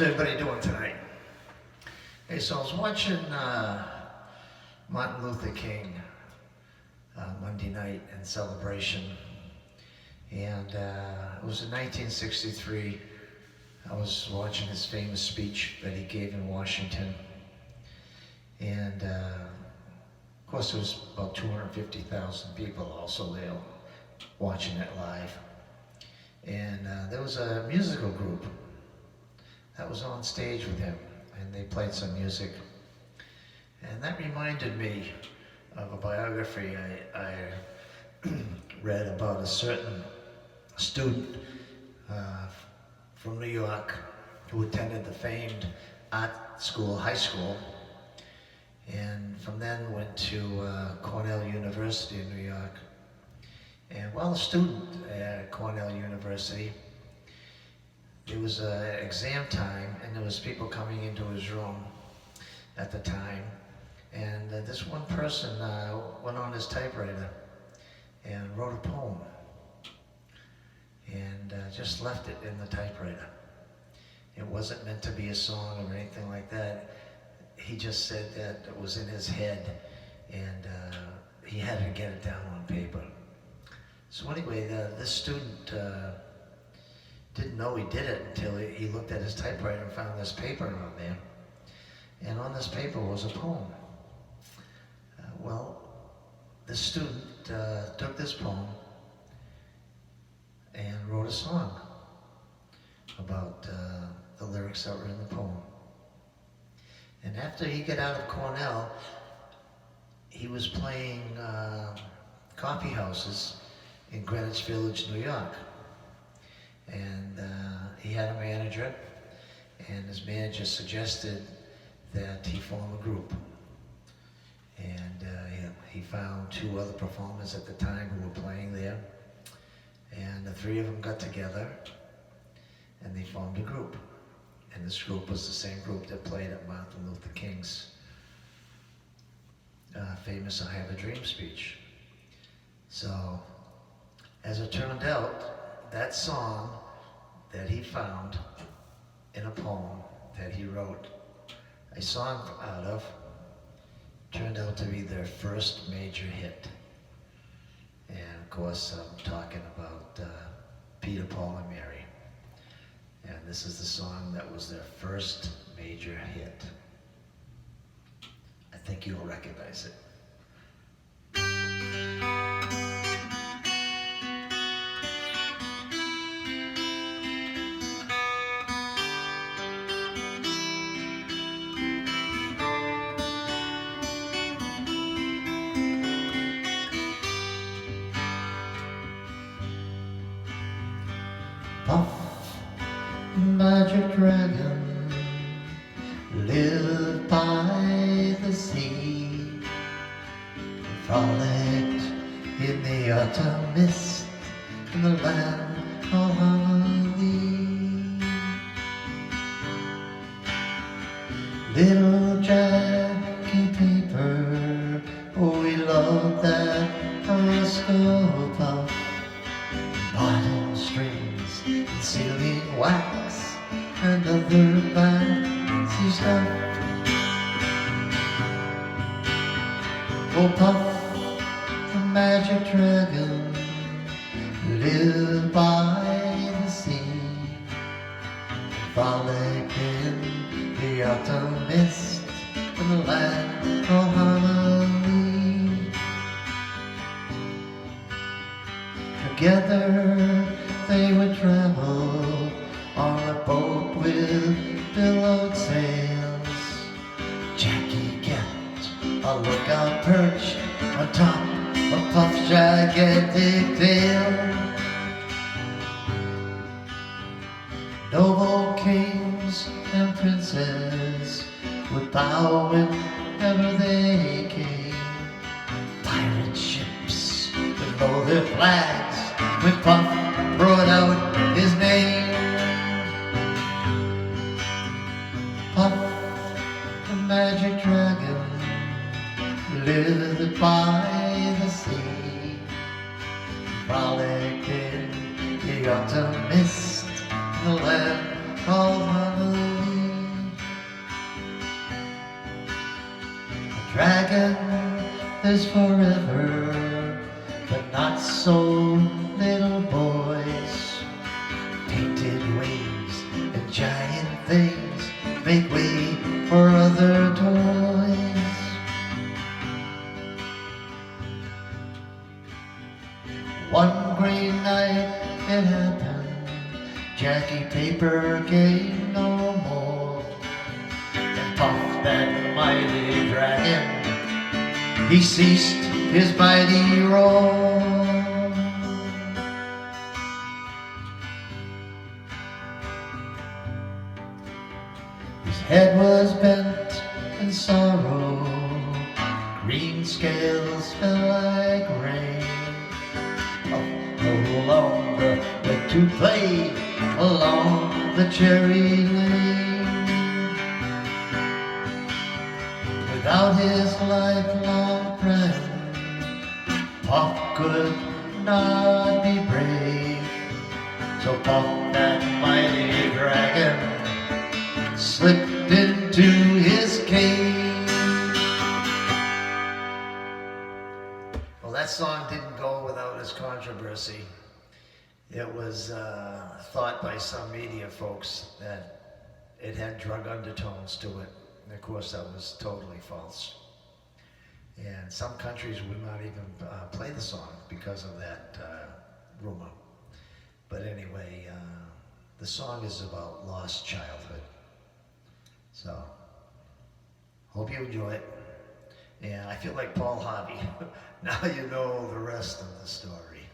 How's everybody doing tonight? Hey, so I was watching Martin Luther King Monday night in celebration, and it was in 1963. I was watching his famous speech that he gave in Washington, and of course there was about 250,000 people also there watching it live, and there was a musical group that was on stage with him, and they played some music. And that reminded me of a biography I read about a certain student from New York who attended the famed art school, high school, and from then went to Cornell University in New York. And while a student at Cornell University, it was exam time, and there was people coming into his room at the time, and this one person went on his typewriter and wrote a poem, and just left it in the typewriter. It wasn't meant to be a song or anything like that. He just said that it was in his head, and he had to get it down on paper. So anyway, this student didn't know he did it until he looked at his typewriter and found this paper on there. And on this paper was a poem. Well, this student took this poem and wrote a song about the lyrics that were in the poem. And after he got out of Cornell, he was playing coffee houses in Greenwich Village, New York. And he had a manager, and his manager suggested that he form a group. And he found two other performers at the time who were playing there, and the three of them got together and they formed a group. And this group was the same group that played at Martin Luther King's famous "I Have a Dream" speech. So, as it turned out, that song that he found in a poem that he wrote a song out of turned out to be their first major hit. And of course, I'm talking about Peter, Paul, and Mary. And this is the song that was their first major hit. I think you'll recognize it. Puff, magic dragon, lived by the sea, frolicked in the autumn mist in the land of Honolulu. Little Jackie Paper, oh, we loved that Roscoe Puff. Bottle strings and sealing wax and other fancy stuff. Oh, Puff, the magic dragon, lived by the sea, frolicked in the autumn mist in the land of Honolulu. Together they would travel on a boat with billowed sails. Jackie kept a lookout perch on top of Puff's gigantic tail. Noble kings and princes would bow whenever they came. Pirate ships would lower their flags when Puff brought out his name. Puff, the magic dragon, lived by the sea, frolicked in the autumn mist in the land called Honolulu. dragon lives forever, but not so little boys. Painted wings and giant things make way for other toys. One great night it happened, Jackie Paper came no more, and Puff, that mighty dragon, he ceased his mighty roar. His head was bent in sorrow, green scales fell like rain. Puff no longer went to play along the cherry lane. Without his lifelong friend, Puff could not be brave. So Puff, that mighty dragon, slipped into his cave. Well, that song didn't go without its controversy. It was thought by some media folks that it had drug undertones to it. And of course, that was totally false. And some countries would not even play the song because of that rumor. But anyway, the song is about lost childhood. So, hope you enjoy it. And I feel like Paul Harvey. Now you know the rest of the story.